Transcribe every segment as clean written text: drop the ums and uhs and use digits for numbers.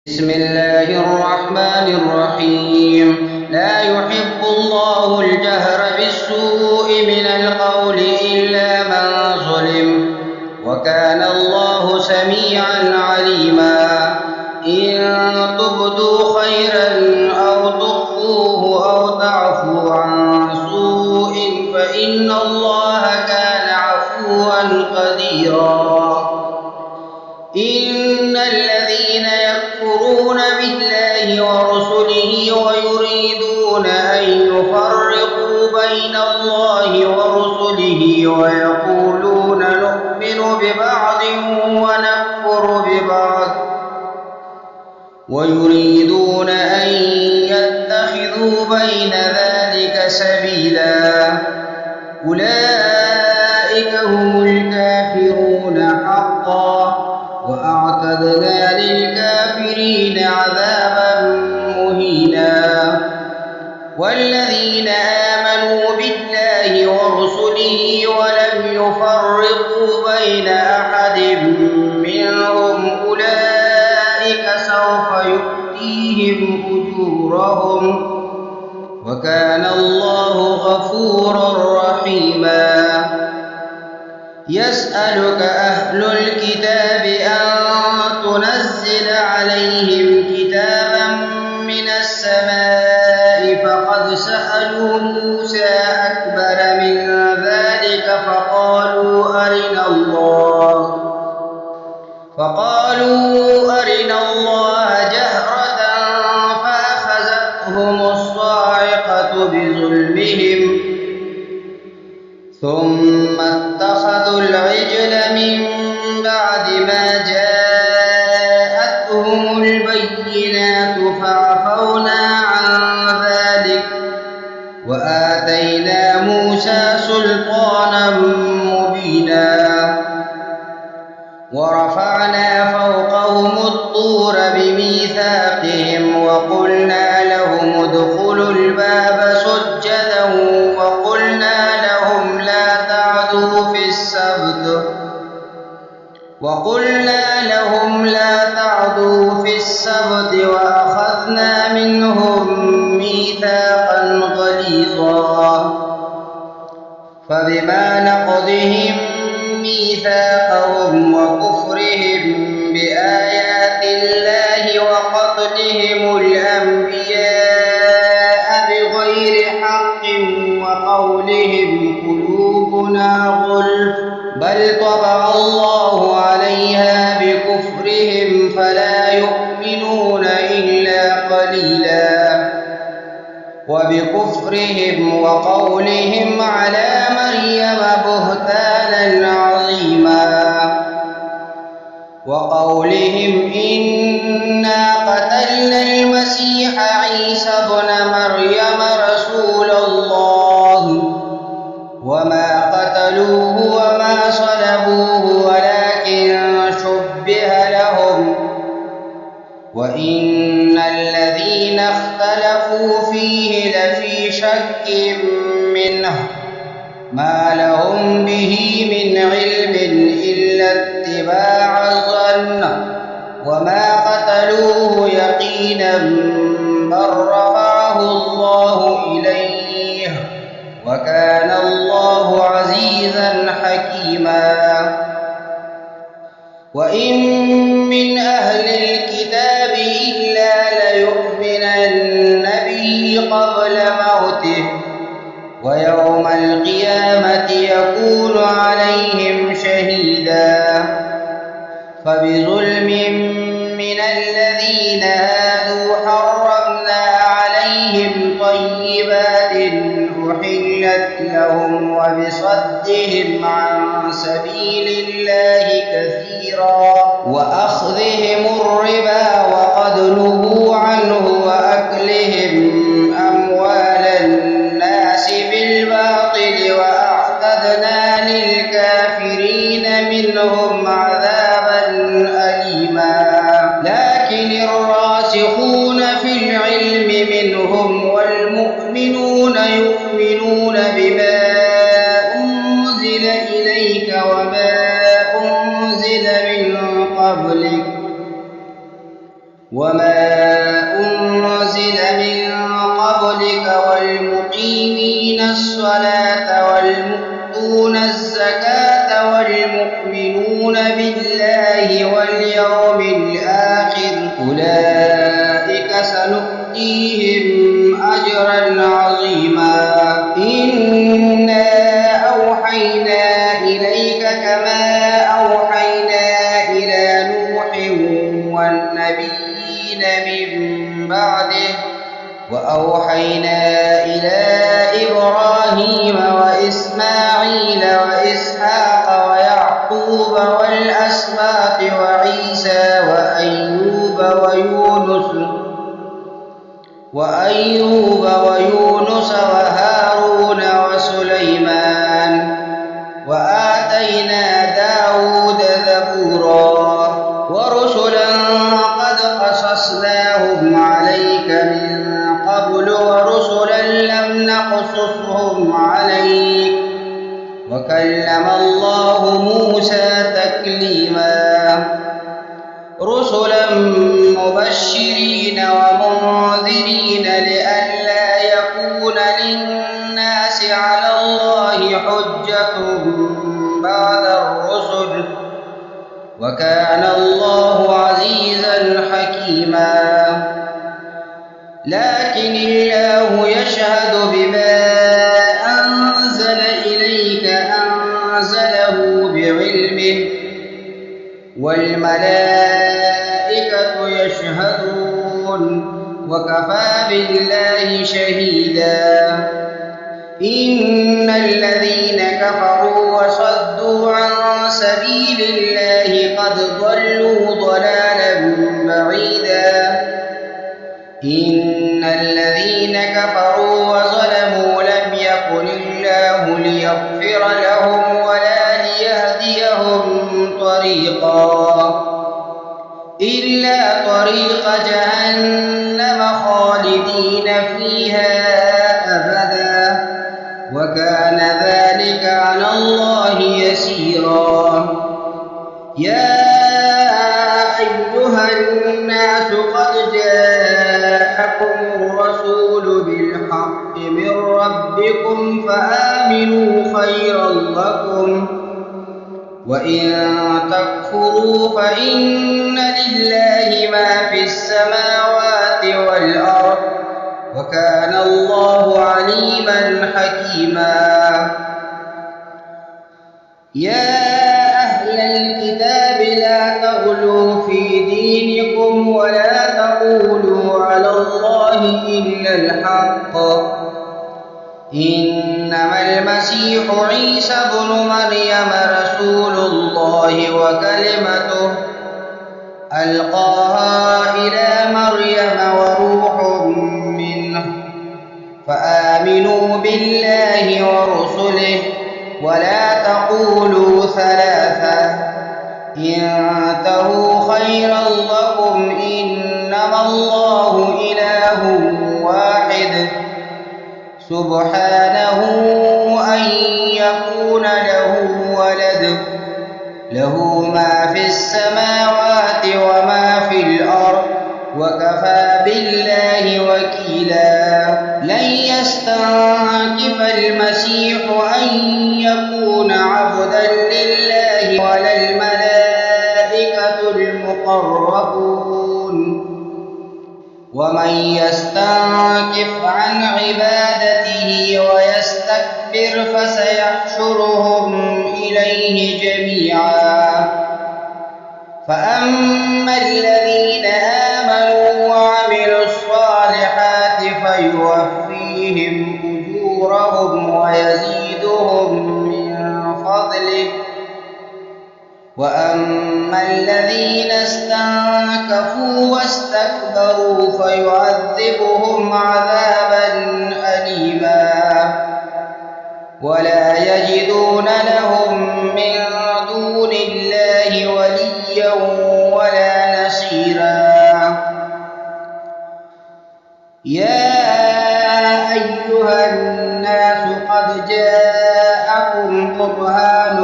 بسم الله الرحمن الرحيم. لا يحب الله الجهر بالسوء من القول إلا من ظلم، وكان الله سميعا عليما. إن تبدوا خيرا أو تخفوه أو تعفوا عن سوء فإن الله كان عفوا قديرا. إن الذين يكفرون بالله ورسله ويريدون أن يفرقوا بين الله ورسله ويقولون نؤمن ببعض ونكفر ببعض ويريدون أن يتخذوا بين ذلك سبيلا، أولئك هم الكافرون حقا، وأعتدنا للكافرين عذابا مهينا. والذين آمنوا بالله ورسله ولم يفرقوا بين أحد منهم أولئك سوف يؤتيهم أجورهم، وكان الله غفورا رحيما. يسألك أهل الكتاب أن تنزل عليهم كتابا من السماء، فقد سألوا موسى أكبر من ذلك فقالوا أرنا الله جهرة فأخذتهم الصاعقة بظلمهم، ثم اتخذوا العجل من بعد ما جاءتهم البينات فعفونا عن ذلك وآتينا موسى سلطانا مبينا. ورفعنا فوقهم الطور بميثاقهم وقلنا لهم ادخلوا الباب سجدا وقلنا لهم لا تعدوا في السبت وأخذنا منهم ميثاقا غليظا. فبما نقضهم ميثاقهم وكفرهم بآيات الله وقتلهم الأنبياء بغير حق وقولهم قلوبنا غلف بل طبع الله عليها بكفرهم فلا يؤمنون إلا قليلا. وبكفرهم وقولهم على مريم بهتانا عظيما، وقولهم إنا قتلنا المسيح عيسى ابن مريم رسول الله وما قتلوه وما صلبوه ولكن شبه لهم، وإن الذين اختلفوا فيه لفي شك منه ما لهم به من علم إلا اتباع الظن، وما قتلوه يقينا بل رفعه الله إليه، وكان الله عزيزا حكيما. وإن من أهل الكتاب إلا ليؤمنن به قبل موته، ويوم القيامة يكون عليهم شهيدا. فبظلم من الذين هادوا حرمنا عليهم طيبات أحلت لهم وبصدهم عن سبيل الله كثيرا وأخذهم الربا وقد نهوا عنه وأكلهم أموال الناس بالباطل وأعتدنا للكافرين منهم عذابا أليما. لكن الراسخون في العلم منهم والمؤمنون يؤمنون بما أنزل إليك وما أنزل من قبلك وما أنزل من قبلك والمقيمين الصلاة والمؤتون الزكاة والمؤمنون بالله واليوم الآخر أولئك سنؤتيهم أجرا عظيما إنا أوحينا إليك كما أوحينا إلى نوح والنبيين من بعده وأوحينا إلى إبراهيم وإسماعيل وإسحاق ويعقوب والأسباط وعيسى وأيوب ويونس وهارون وسليمان وآتينا داود زبورا ورسلا قد قصصناهم عليك من قبل ورسلا لم نقصصهم عليك وكلم الله موسى تكليما رسلا مبشرين ومنذرين لئلا يكون للناس على الله حجة بعد الرسل وكان الله عزيزا حكيما لكن الله يشهد بما أنزل إليك أنزله بعلمه والملائكة يشهدون وكفى بالله شهيدا إن الذين كفروا وصدوا عن سبيل الله قد ضلوا ضلالا بعيدا إن الذين كفروا وظلموا لم يكن الله ليغفر لهم ولا ليهديهم طريقا إلا طريق جهنم خالدين فيها أبدا وكان ذلك على الله يسيرا يا أيها الناس قد جاءكم الرسول بالحق من ربكم فآمنوا خيرا لكم وإن تكفروا فإن لله ما في السماوات والأرض وكان الله عليما حكيما يا أهل الكتاب لا تغلوا في دينكم ولا تقولوا على الله إلا الحق إنما المسيح عيسى ابن مريم رسول الله وكلمته ألقاها إلى مريم وروح منه فآمنوا بالله ورسله ولا تقولوا ثلاثة انتهوا خيرا لكم إنما الله إله واحد سبحانه أن يكون له ولد له ما في السماوات وما في الأرض وكفى بالله وكيلا لن يستنكف المسيح أن يكون عبدا لله ولا الملائكة المقربون ومن يستنكف عن عبادته ويستكبر فسيحشرهم إليه جميعا فأما الذين آمنوا وعملوا الصالحات فيوفيهم أجورهم ويزيدهم من فضله وأما الذين استنكفوا واستكبروا فيعذبهم عذابا أليما ولا يجدون لهم من دون الله وليا ولا نصيرا يا أيها الناس قد جاءكم برهان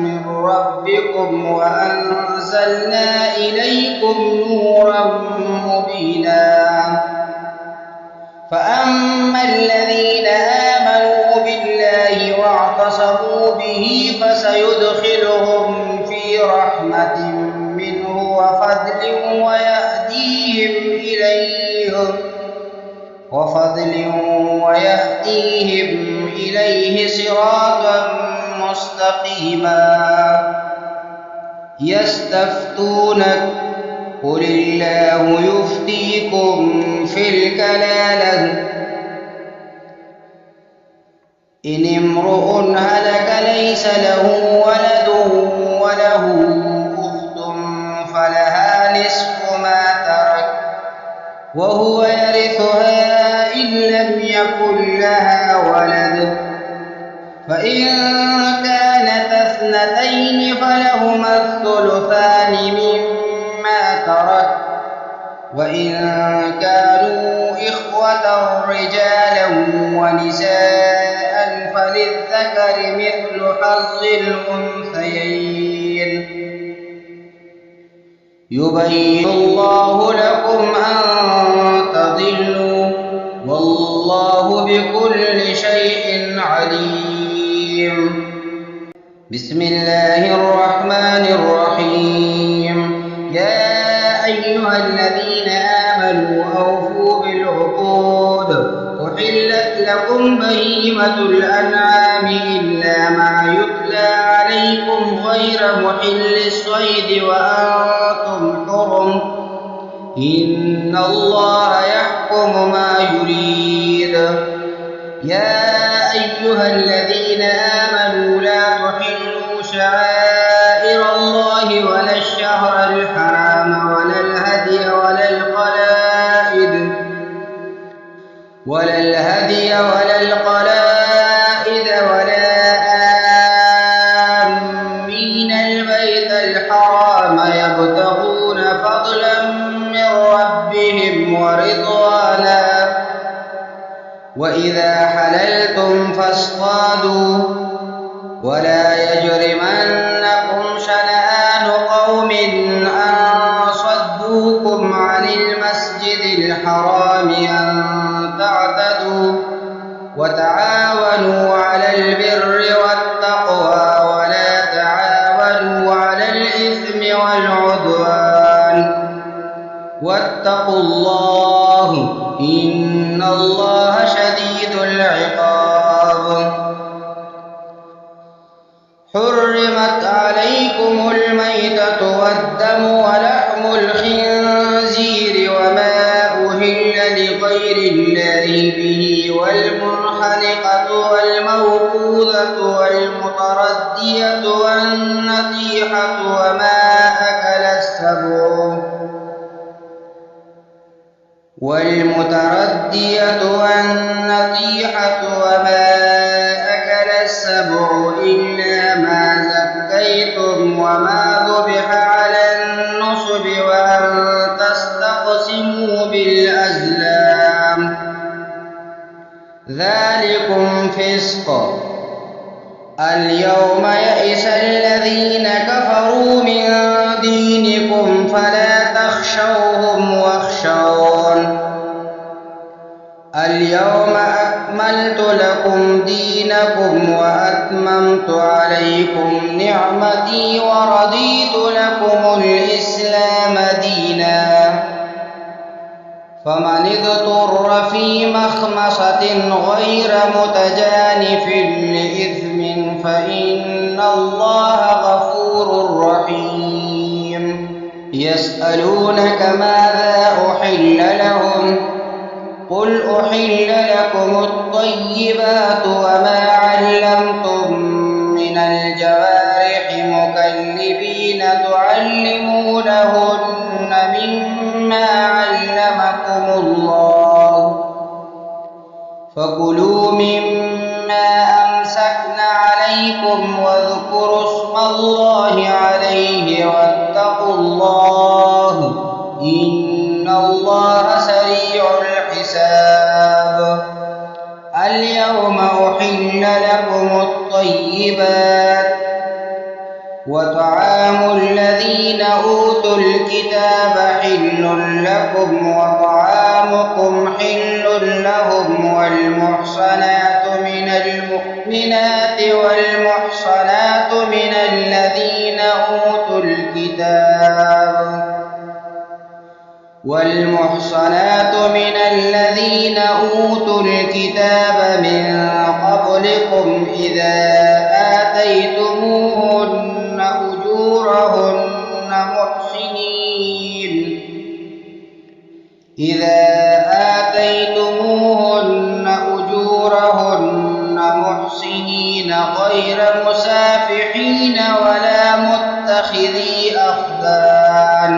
من ربكم وأنزلنا إليكم نورا مبينا. فأما الذين آمنوا بالله واعتصموا به فسيدخلهم في رحمة منه ويهديهم إليه صراطا مستقيما. يستفتونك قل الله يفتيكم في الكلالة إن امرؤ هلك ليس له ولد وله أخت فلها نصف ما ترك وهو يرثها إن لم يكن لها ولد، فإن كانت اثنتين فلهما الثلثان مما ترك، وإن كانوا إخوة رجالا ونساء فللذكر مثل حظ الأنثيين. يبين الله لكم أن تضلوا والله بكل شيء عليم. بسم الله الرحمن الرحيم. يا أيها الذين آمنوا أوفوا بالعقود، أحلت لكم بهيمة الأنعام إلا ما يتلى عليكم غير محل الصيد وأنتم حرم، إن الله يحكم ما يريد. يا أيها الذين آمنوا لا تحلوا شعائر الله ولا الشهر الحرام ولا الهدي ولا القلائد ولا آمين البيت الحرام يبتغون فضلا من ربهم ورضوانا. وإذا حللتم فاصطادوا ولا يجرمنكم شنآن قوم أن صدوكم عن المسجد الحرام أن تعتدوا، وتعاونوا على البر والتقوى ولا تعاونوا على الإثم والعدوان، واتقوا الله إن الله شديد العقاب. حرمت عليكم الميتة والدم ولحم الخنزير وما أهل لغير الله به والمنخنقة والموقوذة والمتردية والنطيحة وما أكل السبع إلا ما زكيتم وما ذبح على النصب وأن تستقسموا بالأزلام، ذلكم فسق. اليوم يئس الذين كفروا من دينكم فلا تخشوهم واخشون. اليوم أكملت لكم دينكم وأتممت عليكم نعمتي ورضيت لكم الإسلام دينا. فمن اضطر في مخمصة غير متجانف لإثم فإن الله غفور رحيم. يسألونك ماذا أحل لهم قل أحل لكم الطيبات وما علمتم من الجوارح مكلبين تعلمونهن مما علمكم الله، فكلوا مما أمسكن عليكم واذكروا اسم الله عليه واتقوا الله إن الله سريع الحساب. اليوم أحل لكم الطيبات وطعام الذين أوتوا الكتاب حل لكم وطعامكم حل لهم والمحصنات من المؤمنات والمحصنات من الذين أوتوا الكتاب من قبلكم إذا آتيتموهن أجورهن محسنين غير مسافحين ولا متخذي أخدان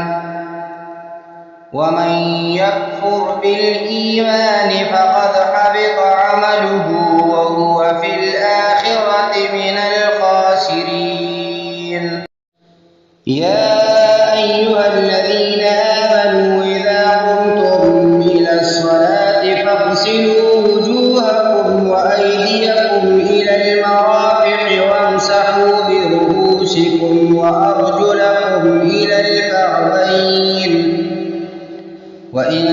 ومن يكفر بالإيمان فقد حبط عمله وهو في الآخرة من الخاسرين. يا أيها الذين آمنوا إذا قمتم إلى الصلاة فاغسلوا وجوهكم وأيديكم إلى المرافق وامسحوا برؤوسكم وأرجلكم إلى الكعبين وإن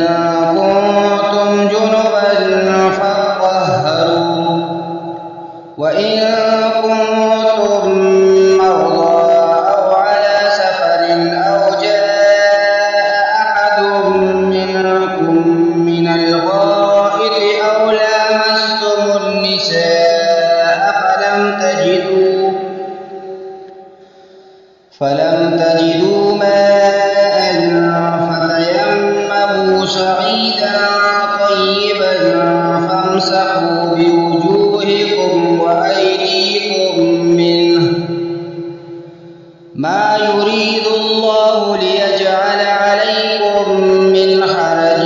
كنتم جنبا فاطهروا وإن كنتم مرضى أو على سفر أو جاء أحد منكم من الغائط أو لامستم النساء فلم تجدوا ماء فتيمموا صعيدا طيبا فامسحوا بوجوهكم وأيديكم منه ما يريد الله ليجعل عليكم من حرج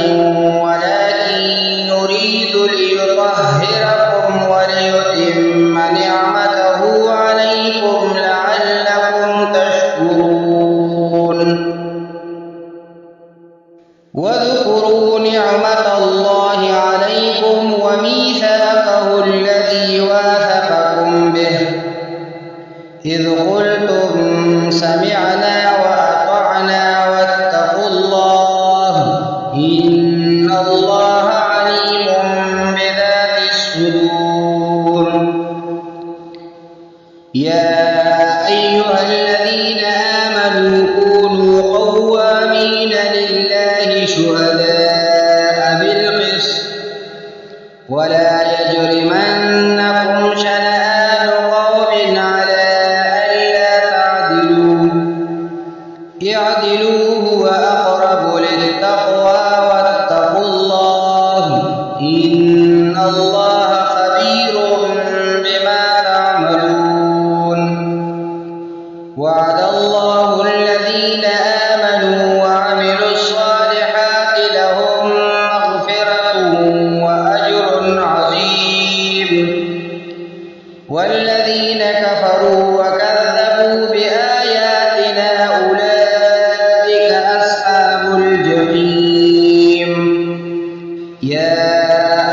ولكن يريد ليطهركم وليتم نعمته عليكم لعلكم تشكرون. واذكروا نعمة الله عليكم وميثاقه الذي واثقكم به إذ قلتم سمعنا وأطعنا واتقوا الله إن الله عليم بذات الصدور. يا أيها الذين آمنوا كونوا قوامين لله شهداء بالقسط ولا يجرمنكم شنآن قوم على ألا تعدلوا اعدلوا هو أقرب للتقوى واتقوا الله إن الله خبير بما تعملون. وعد الله الذين آمنوا وعملوا الصالحات لهم مغفرة وأجر عظيم والذين كفروا وكذبوا بآياتنا أولئك أصحاب الجحيم. يا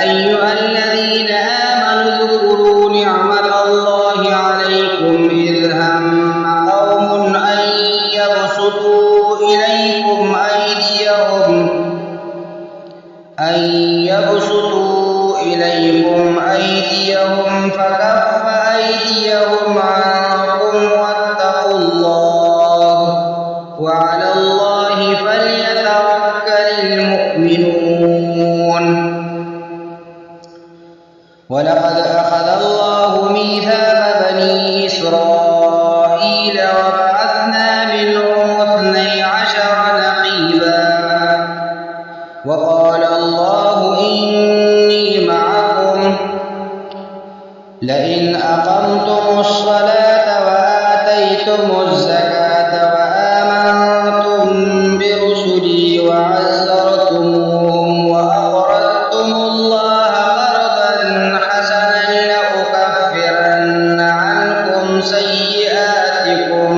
أيها الذين آمنوا اذكروا نعمة الله عليكم إذ هم قوم أن يبسطوا إليكم أيديهم فكف أيديهم عنكم واتقوا الله وعلى الله فليتوكل المؤمنون. ولقد أخذ الله ميثاق بني إسرائيل وبعثنا منهم 12 نقيبا وقال الله إني معكم لئن أقمتم الصلاة وآتيتم الزكاة وآمنتم برسلي وعزرتموهم وأقرضتم الله قرضا حسنا لأكفرن عنكم سيئاتكم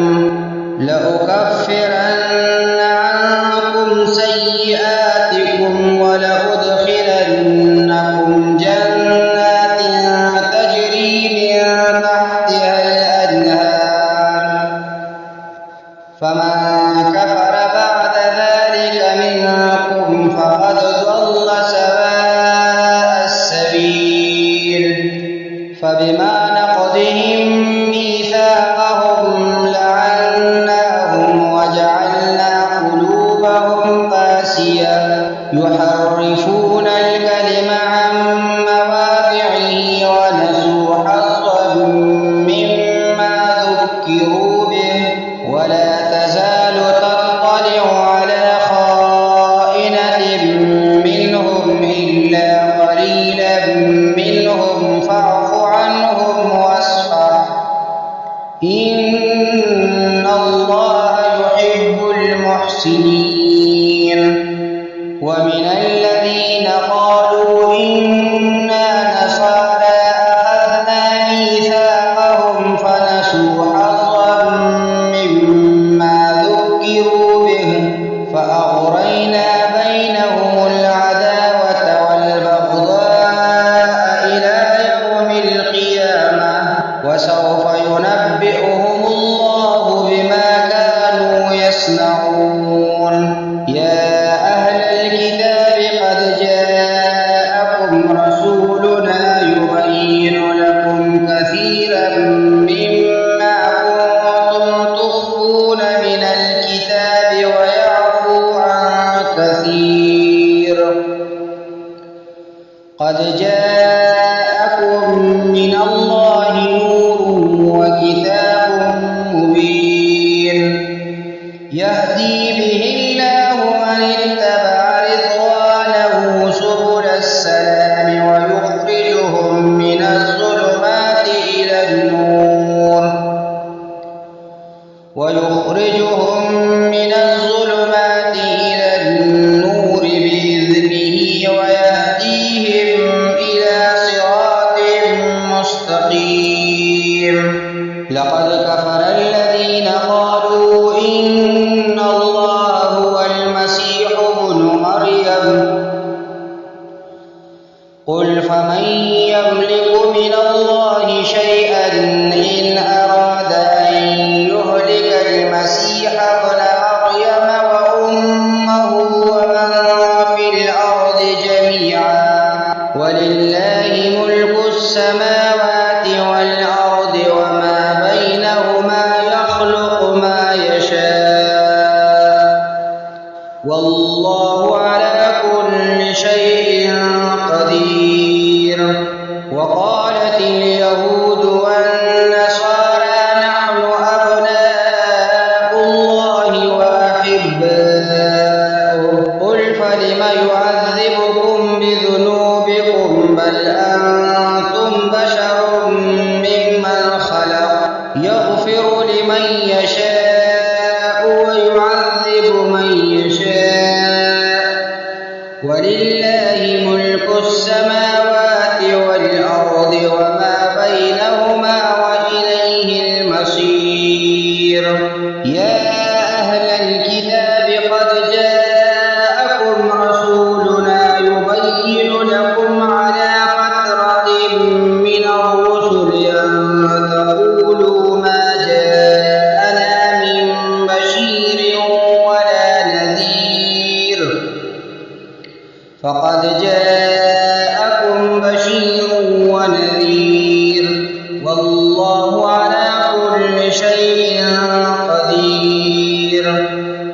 ولأدخلنكم جنات تجري من تحتها الأنهار يحرفون الكلم عن مواضعه ونسوا حظا مما ذكروا به ولا تزال تطلع على خائنة منهم إلا قليلا منهم فاعف عنهم واصفح إن الله يحب المحسنين. ومن الذين قالوا إنا نصارى أخذنا ميثاقهم فنسوا حظا مما ذكروا به فأغرينا بينهم العداوة والبغضاء إلى يوم القيامة وسوف ينبئهم الله بما كانوا يصنعون. يا أهل الكتاب قد جاءكم رسولنا يبين لكم كثيرا مما كنتم تخفون من الكتاب ويعفو عن كثير. قد جاءكم من الله نور وكتاب مبين يهدي به الله من اتبع رضوانه سبل السلام ويخرجهم من الظلمات إلى النور بإذنه ويهديهم إلى صراط مستقيم. لقد كفر الذين قالوا إن الله هو المسيح ابن مريم قل فمن يملك من الله شيئا إن أراد أن يهلك المسيح ابن مريم وأمه ومن في الأرض جميعا ولله ملك السماوات والأرض وما بينهما يخلق ما يشاء والله على كل شيء قدير. وقالت اليهود والنصارى نحن أبناء الله وأحباؤه قل فلم يعذبكم بذنوبكم بل أنتم بشر ممن خلق يغفر لمن يشاء ويعذب من يشاء ولله ملك السماوات والأرض وما بينهما وإليه المصير. يا أهل الكتاب قد جاءكم رسولنا يبين لكم على فترة من الرسل أن تقولوا ما جاءنا من بشير ولا نذير فقد جاءكم بشير ونذير والله على كل شيء قدير.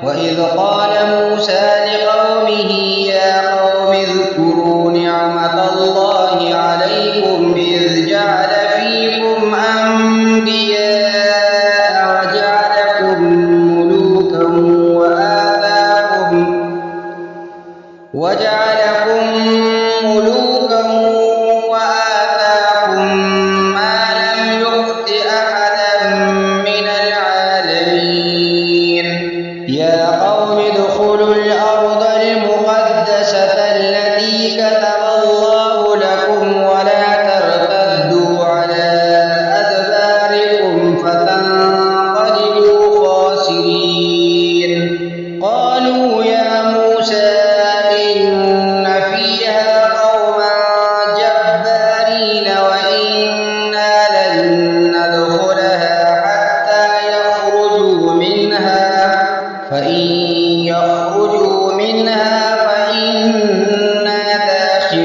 وإذ قال موسى لقومه يا قوم اذكروا نعمة الله عليكم إذ جعل فيكم أنبياء وجعلكم ملوكا وآتاكم ما لم يؤت أحدا من العالمين. يا قوم ادخلوا الأرض المقدسة التي كتب الله لكم ولا ترتدوا على أدباركم فتنقلبوا خاسرين. قالوا يا موسى إن فيها قوما جبارين وإنا لن ندخلها حتى يخرجوا منها فإن يخرجوا منها فإنا داخلون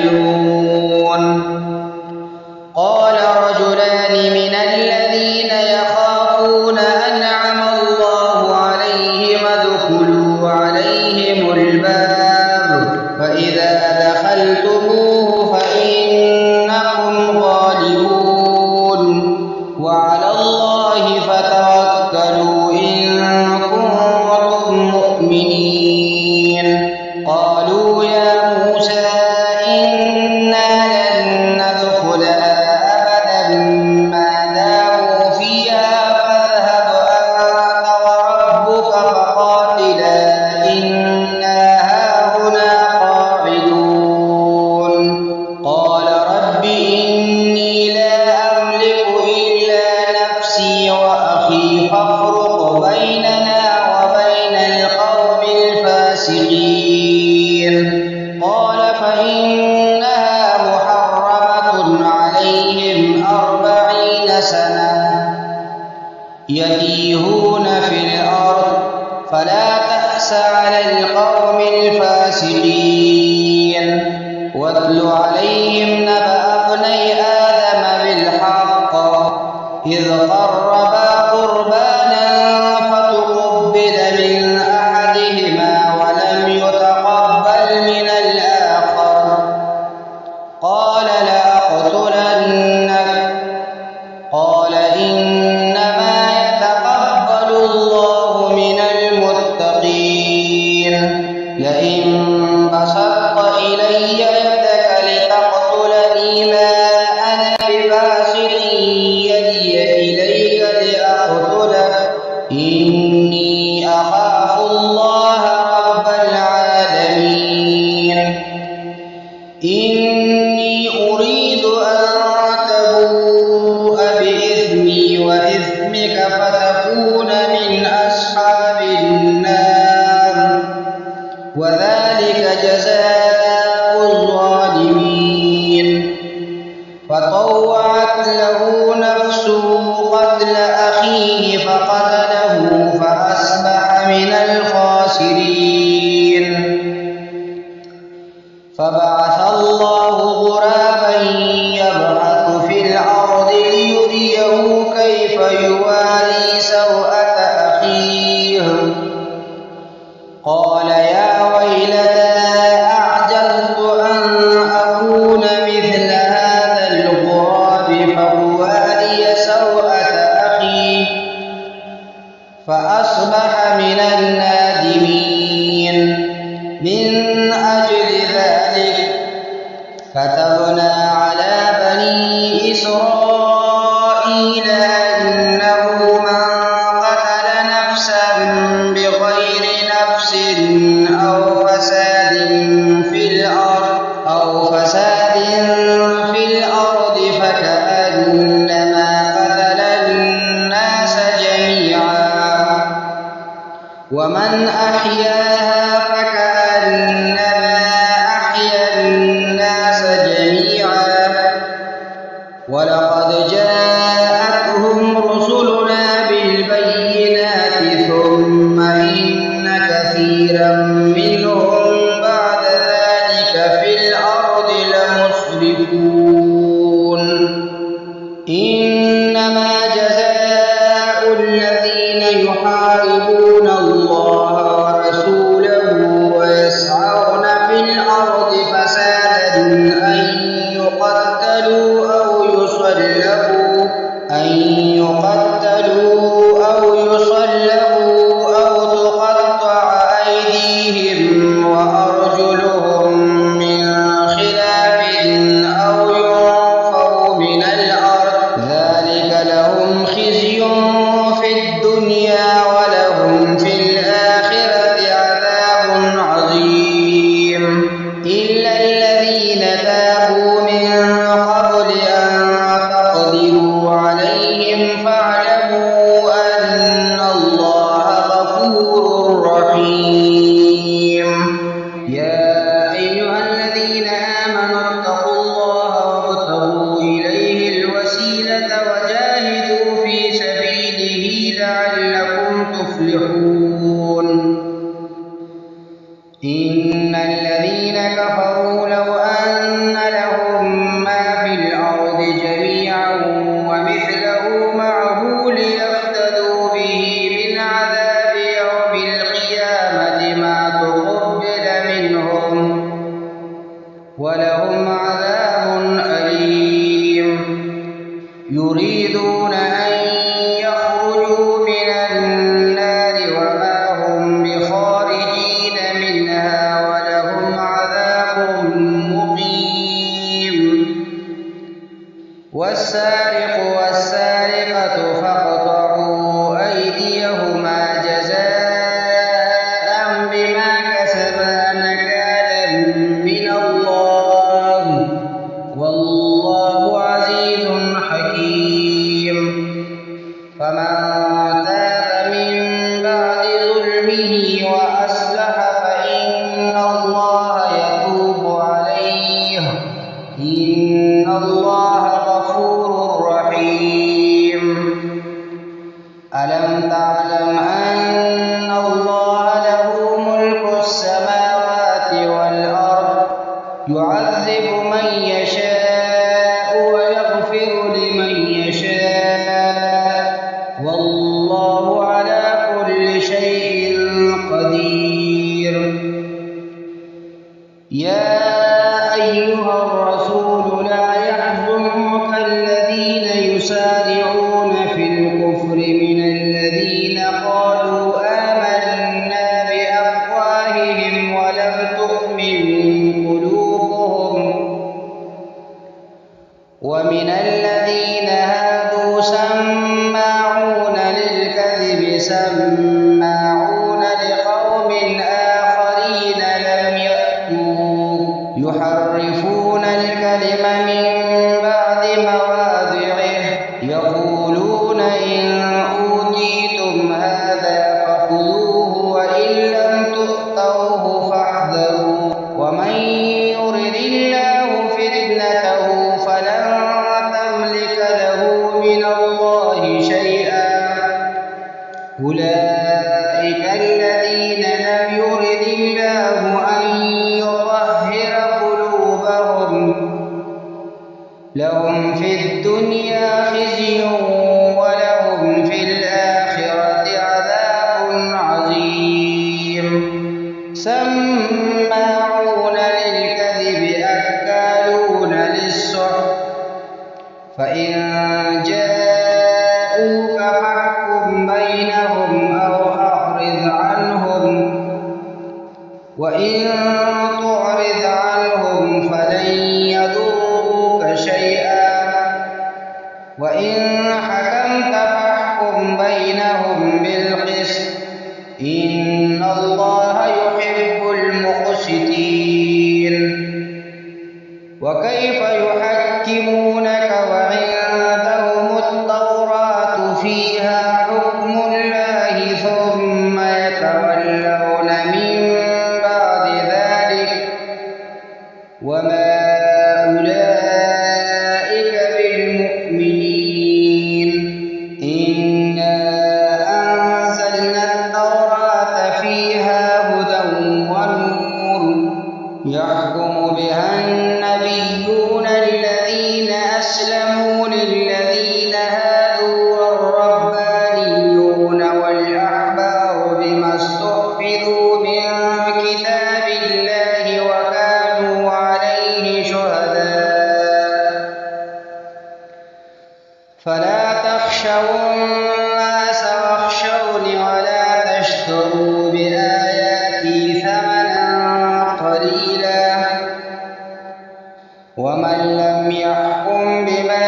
قالوا يا موسى إنا لن ندخلها أبدا ما داموا فيها فاذهب أنت وربك فقاتلا إنا هاهنا قاعدون. قال رب إني لا أملك إلا نفسي وأخي فافرق بيننا وبين القوم الفاسقين. قال فإنها محرمة عليهم 40 سنة يتيهون في الأرض فلا تأس على القوم الفاسقين. واتل عليهم نبأ ابني آدم بالحق إذ قربا قربانا فتقبل من أحدهما ولم يتقبل من الآخر قال لأقتلنك. قال إنما يتقبل الله من المتقين. لئن بسطت إلي يدك لتقتلني ما أنا بباسط يدي إليك لأقتلك إني أخاف الله رب العالمين. إني أريد أن تبوء بإثمي وإثمك فتكون من أصحاب النار وذلك جزاء الظالمين. فطوعت له نفسه قتل أخيه فقتله فأصبح من الخاسرين. فبعث الله غرابا يبحث في الأرض ليريه كيف يواري سوءة أخيه. قال يا ويلتى أعجزت أن أكون مثل هذا الغراب فأواري سوءة أخي فأصبح من النادمين. من أجل ذلك كتبنا على بني إسرائيل أنه من قتل نفسا بغير نفس أو فساد في الأرض فكأنما قتل الناس جميعا ومن أحياها فكأنما أحيا الناس جميعا. ولقد جاءتهم رسلنا بالبينات ثم إن كثيرا منهم بعد ذلك في الأرض لمسرفون. إنما جزاء الذين يحاربون الله ورسوله ويسعون في الأرض فسادا أن يقتلوا أو يصلبوا أو تقطع أيديهم وأرجلهم من خلاف أو ينفوا من الأرض ذلك لهم خزي في الدنيا ولهم في الآخرة عذاب عظيم. إلا الذين تابوا من قبل أن تقدروا عليهم فاعلموا أن الله غفور رحيم. يا أيها الذين آمنوا اتقوا الله وابتغوا إليه الوسيلة وجاهدوا في سبيله لعلكم تفلحون. إن الذين كفروا لو أن لهم ما في الأرض جميعا ومثله معه ليفتدوا به من عذاب يوم القيامة ما تقبل منهم ولهم عذاب أليم. يريدون أن يخرجوا من النار وما هم بخارجين منها ولهم عذاب والسارق والسارقة فاقطعوا أيديهما جزاء بما كسبا نكالا من الله والله عزيز حكيم. فمن تاب من بعد ظلمه وأصلح فإن الله يتوب عليه إن الله غفور رحيم. ألم تعلم أن الله له ملك السماوات والأرض يعذب من يشاء ويغفر لمن يشاء والله على كل شيء قدير. يا أيها الرسول لا يحزنك الذين يسارعون في الكفر من الذين قالوا آمنا بأفواههم ولم تؤمن قلوبهم ومن الذين هادوا سماعون للكذب سماعون لقوم آخرين لم يأتوك يحرفون الكلم من بعد مواضعه يقولون إن أوتيتم هذا فخذوه وإن لم تؤتوه فاحذروا ومن يرد الله فتنته فلن تملك له من الله شيئا أولئك الذين لم يرد الله أن يطهر قلوبهم لهم في الدنيا خزي ولهم في الآخرة عذاب عظيم. سماعون للكذب أكالون للسحت فإن جاءوك فاحكم بينهم أو أعرض عنهم وإن تعرض عنهم فلن يضروك شيئا وإن حكمت فاحكم بينهم بالقسط إن الله يحب المقسطين. وكيف يحكمونك وعندهم التوراة فيها حكم الله ثم يتولون من بعد ذلك وما أولئك بالمؤمنين. إنا أنزلنا التوراة فيها هدى ونور يحكم بها النبيون الذين أسلموا للذين هادوا والربانيون والأحبار بما استحفظوا من كتاب الله وكانوا عليه شهداء فلا تخشوا الناس واخشوني ولا تشتروا بآياتي ثمنا قليلا ومن لم يحكم بما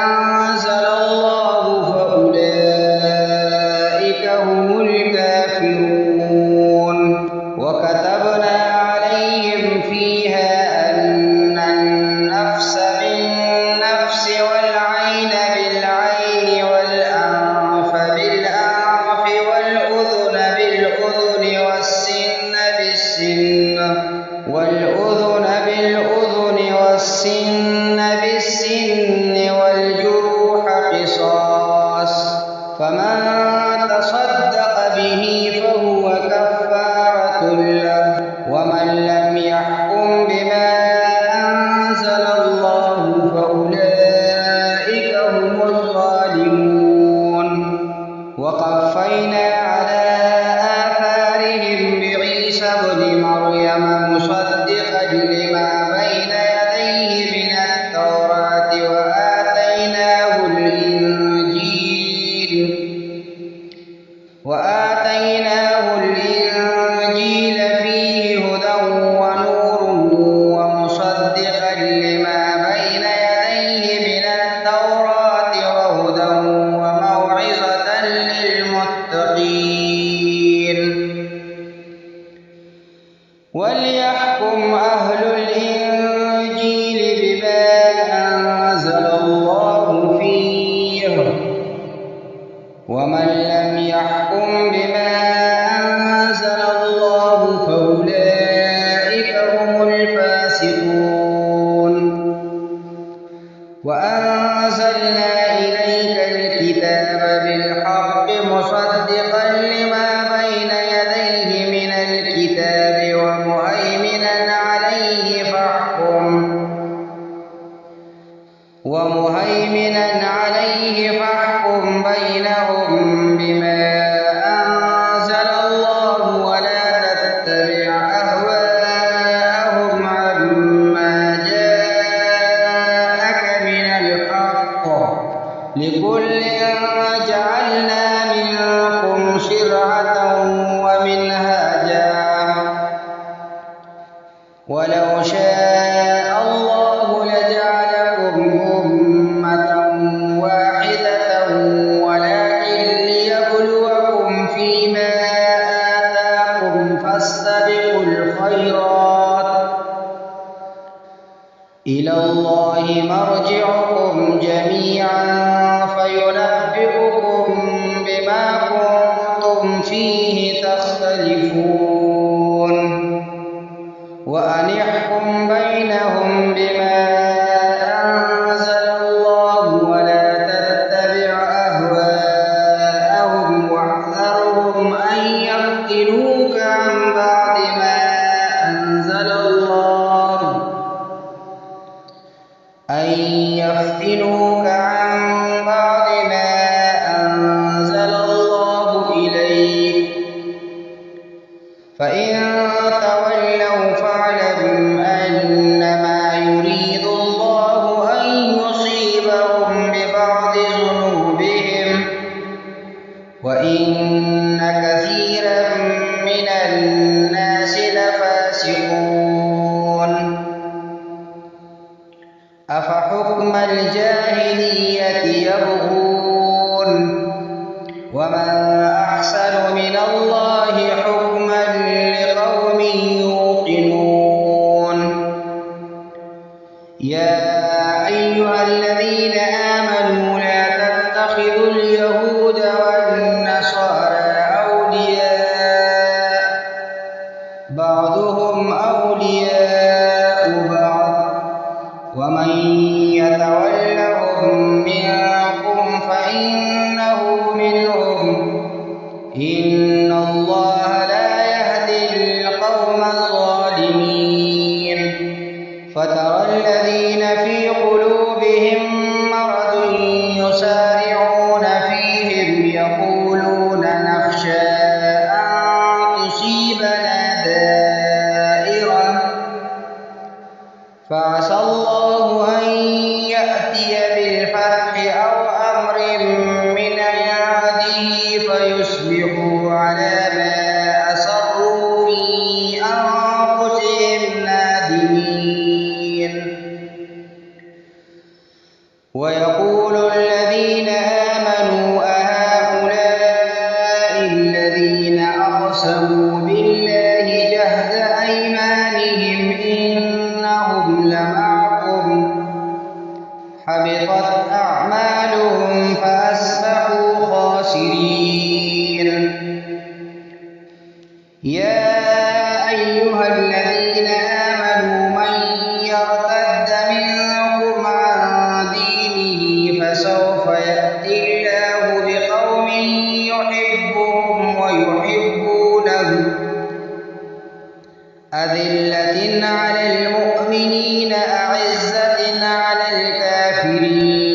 أنزل الله فأولئك هم الكافرون. وكتبنا عليهم فيها أن النفس بالنفس والعين بالعين والأنف بالأنف والأذن بالأذن والسن بالسن والجروح قصاص فمن تصدق به فهو كفارة له ومن لم يحكم بما أنزل الله فأولئك هم الظالمون. وقفينا على آثارهم بعيسى ابن مريم مصدقا لما بين يديه من التوراة وآتيناه الإنجيل فيه هدى ونور ومصدقا لما بين يديه من التوراة فاسقون وأنزلنا إليك الكتاب بالحق مصدقا لما بين يديه من الكتاب ومهيمنا عليه فاحكم بينهم بما أنزل الله ولا تتبع أهواءهم عما جاءك من الحق لكل جعلنا منكم شرعة ومنهاجا ولو شاء الله لجعلكم أمة واحدة ولكن ليبلوكم فيما آتاكم فاستبقوا الخيرات إلى الله مرجعكم جميعا فينبئكم بما كنتم فيه تختلفون وأن يحكم بينهم بما أنزل الله ولا تتبع أهواءهم واحذرهم أن يفتنوك عن بعد ما أنزل الله إليك فإن تولوا فاعلم أنما يريد الله أن يصيبهم ببعض ذنوبهم وإن كثيرا من الناس لفاسقون أفحكم الجاهلية يبغون ومن أحسن من الله حكما لقوم يوقنون يا أيها الذين آمنوا لا تتخذوا اليهود والنصارى أولياء بعضهم أولياء بعض ومن يتولهم منكم فإنه منهم إن الله لا يهدي القوم الظالمين فترى الذين في قلوبهم مرض يسارعون فيهم يقولون نخشى أن تصيبنا دائرة فعسى الله أن يأتي بالفتح أو أمر من عنده فيصبحوا على ما أسروا في أنفسهم نادمين ويقول الذين آمنوا أهؤلاء الذين أقسموا بالله جهد أيمانهم إنهم لمعكم حبطت أعمالهم فأصبحوا خاسرين يا أيها الذين آمنوا من يرتد منكم عن دينه فسوف يأتي الله بقوم يحبهم ويحبونه أذلة على المؤمنين أعزة على الكافرين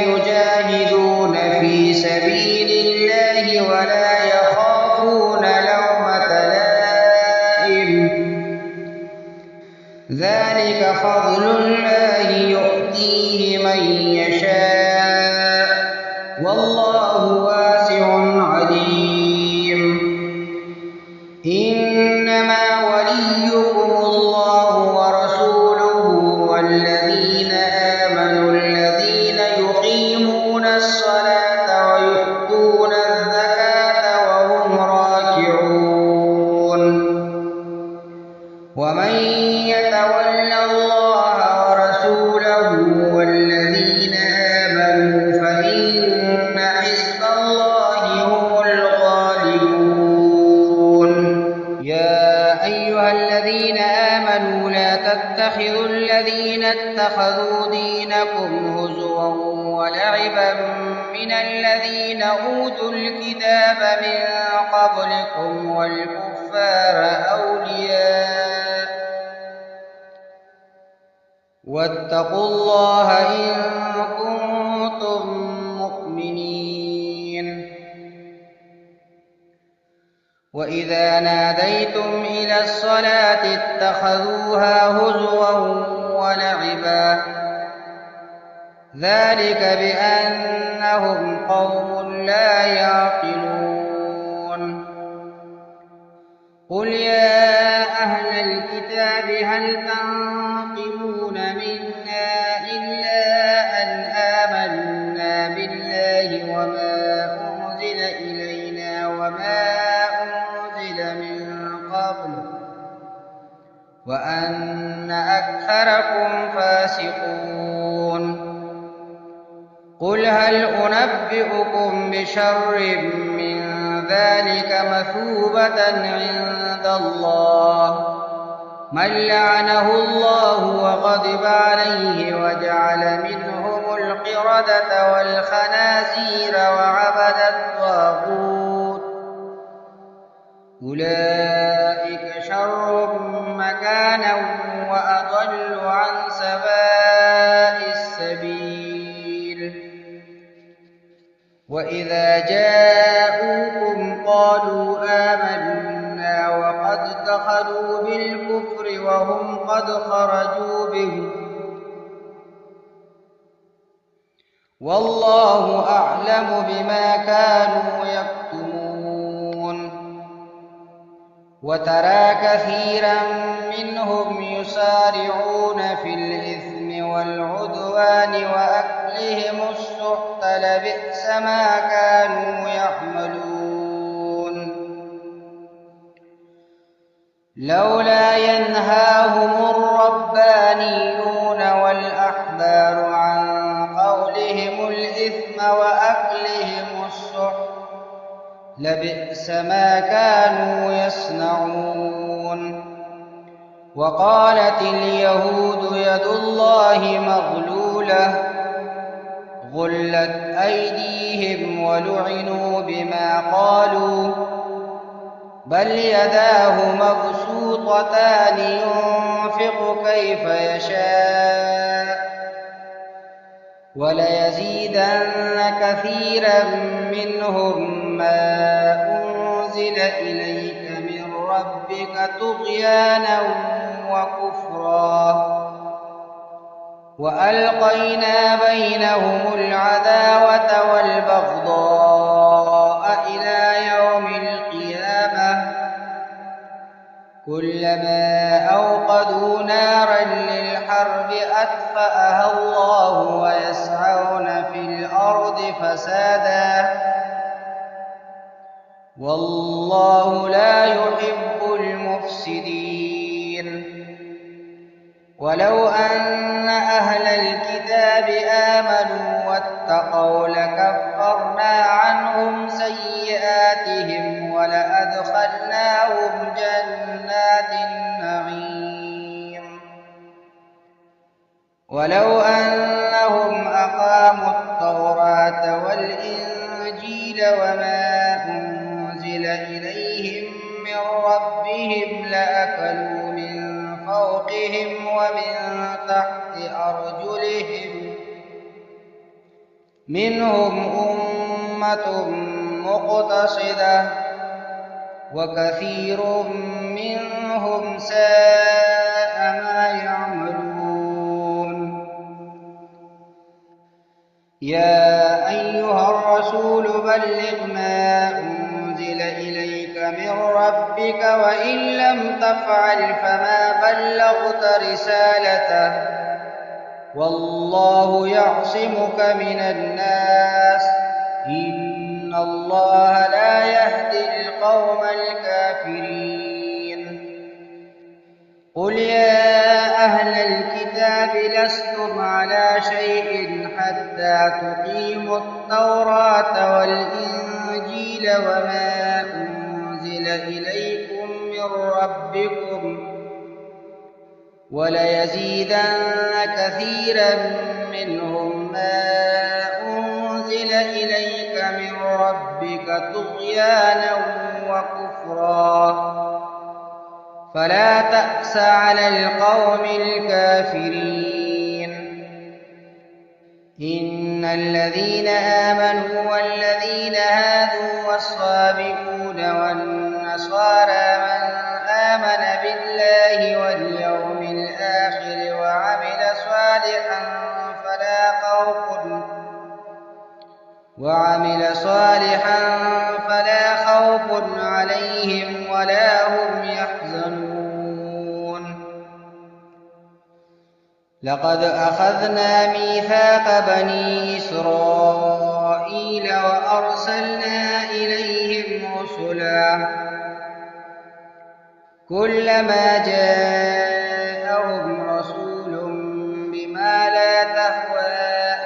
يجاهدون في سبيل الله ولا يخافون لومة لائم ذلك فضل الله يؤتيه من يشاء والله واسع عليم إنما وليكم الله ورسوله والذين آمنوا الذين يقيمون الصلاة ويؤتون الزكاة وهم راكعون ومن يتول الله ورسوله والذين آمنوا فإن حزب الله يتخذ الذين اتخذوا دينكم هزوا ولعبا من الذين أوتوا الكتاب من قبلكم والكفار أولياء واتقوا الله إن كنتم مؤمنين. وإذا ناديتم إلى الصلاة اتخذوها هزوا ولعبا ذلك بأنهم قوم لا يعقلون. قل يا أهل الكتاب هل تنقمون منا إلا أن آمنا بالله وما أنزل إلينا وما أنزل من قبل وأن أكثركم فاسقون. قل هل أنبئكم بشر من ذلك مثوبة عند الله من لعنه الله وغضب عليه وجعل منهم القردة والخنازير وعبد الطاغوت أولئك شر مكانا وأضل عن سواء السبيل. وإذا جاءوكم قالوا آمنا وقد دخلوا بالكفر وهم قد خرجوا به والله أعلم بما كانوا يكتمون. وترى كثيرا منهم يسارعون في الإثم والعدوان وأكلهم السحت لبئس ما كانوا يعملون. لولا ينهاهم الربانيون والأحبار عن قولهم الإثم وأكلهم السحت لبئس ما كانوا يصنعون. وقالت اليهود يد الله مغلولة غلت أيديهم ولعنوا بما قالوا بل يداه مبسوطتان ينفق كيف يشاء وليزيدن كثيرا منهم ما أنزل إليك من ربك طغيانا وكفرا وألقينا بينهم العداوة والبغضاء إلى يوم القيامة كلما أوقدوا نارا للحرب أطفأها الله ويسعون في الأرض فسادا والله لا يحب المفسدين. ولو أن أهل الكتاب آمنوا واتقوا لكفرنا عنهم سيئاتهم ولأدخلناهم جنات النعيم. ولو أنهم أقاموا التوراة والإنجيل وما أنزل إليهم من ربهم لأكلوا من فوقهم ومن تحت أرجلهم منهم أمة مقتصدة وكثير منهم ساء ما يعملون. يا أيها الرسول بلغ ما أنزل إليك من ربك وإن لم تفعل فما بلغت رسالته والله يعصمك من الناس إن الله لا يهدي القوم الكافرين. قل يا أهل الكتاب لستم على شيء حتى تقيموا التوراة والإنجيل وما أنزل إليكم من ربكم وليزيدن كثيرا منهم ما أنزل إليك من ربك طغيانا وكفرا فلا تأس على القوم الكافرين إن الذين آمنوا والذين هادوا والصابئون والنصارى من آمن بالله واليوم الآخر وعمل صالحا فلا خوف عليهم ولا هم يحزنون لقد أخذنا ميثاق بني إسرائيل وأرسلنا إليهم رسلا كلما جاءهم رسول بما لا تهوى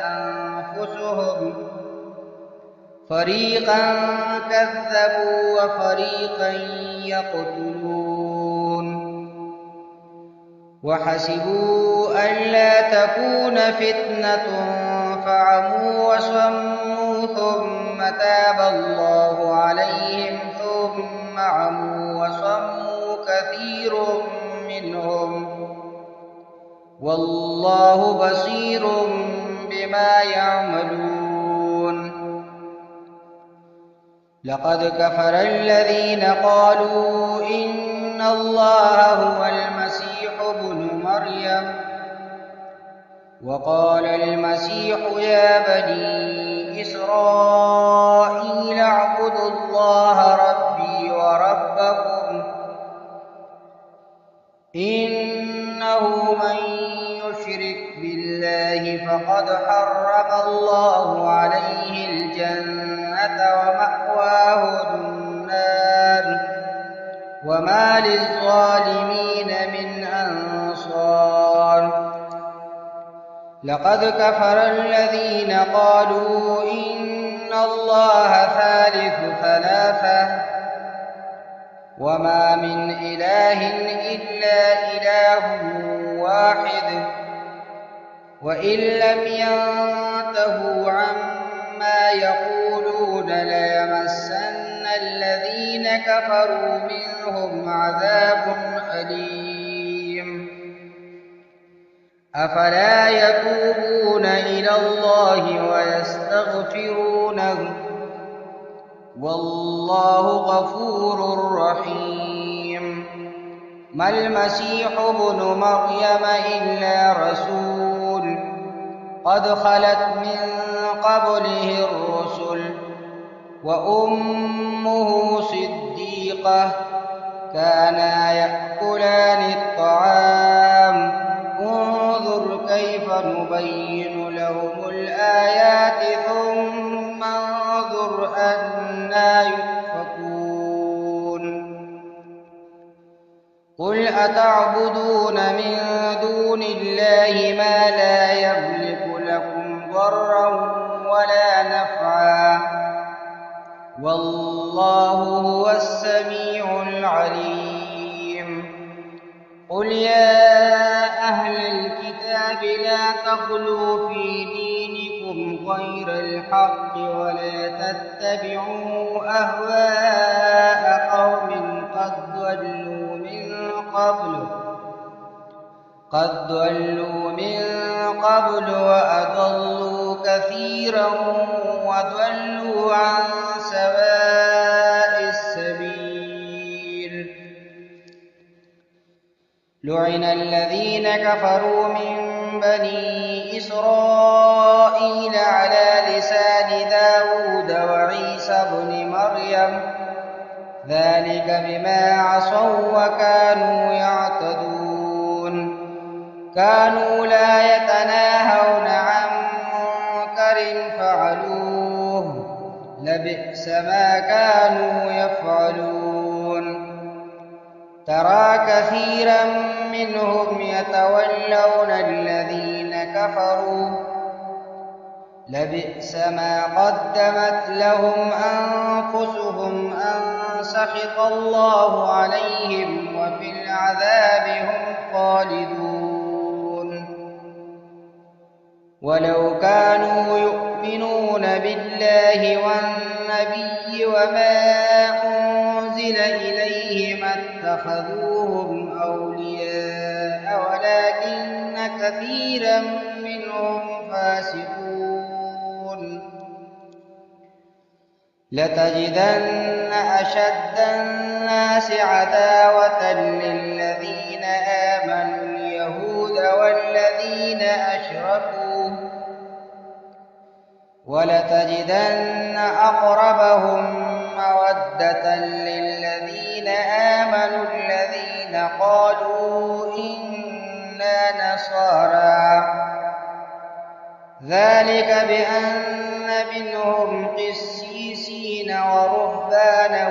أنفسهم فريقا كذبوا وفريقا يقتلون وحسبوا ألا تكون فتنة فعموا وصموا ثم تاب الله عليهم ثم عموا وصموا كثير منهم والله بصير بما يعملون لقد كفر الذين قالوا إن الله هو المسيح ابن مريم وقال المسيح يا بني إسرائيل اعبدوا الله ربي وربكم إنه من يشرك بالله فقد حرم الله عليه الجنة ومأواه النار وما للظالمين من أنصار لقد كفر الذين قالوا إن الله ثالث ثلاثة وما من إله إلا إله واحد وإن لم ينتهوا عما يقولون ليمسن الذين كفروا منهم عذاب أليم أفلا يتوبون إلى الله ويستغفرونه والله غفور رحيم ما المسيح ابن مريم إلا رسول قد خلت من قبله الرسل وأمه صديقة كانا يأكلان الطعام انظر كيف نبين لهم الآيات ثم انظر أنى يؤفكون قل أتعبدون من دون الله ما لا يملك لكم ضرا ولا نفعا والله هو السميع العليم قل يا أهل الكتاب لا تغلوا في دينكم غير الحق ولا تتبعوا أهواء قوم قد ضلوا من قبل وأضلوا كثيرا وضلوا عن سواء السبيل لعن الذين كفروا من بني إسرائيل على لسان داود وعيسى بن مريم ذلك بما عصوا وكانوا يعتدون كانوا لا يتناهون عن منكر فعلوه لبئس ما كانوا يفعلون ترى كثيرا منهم يتولون الذين كفروا لبئس ما قدمت لهم أنفسهم أن سخط الله عليهم وفي العذاب هم خالدون ولو كانوا يؤمنون بالله والنبي وما أنزل إليه ما اتخذوهم أولياء ولكن كثيرا منهم فاسقون لتجدن أشد الناس عداوة للذين آمنوا اليهود والذين أشركوا ولتجدن أقربهم مودة للذين آمنوا الذين قالوا إنا نصارى ذلك بأن منهم قسيسين ورهبانا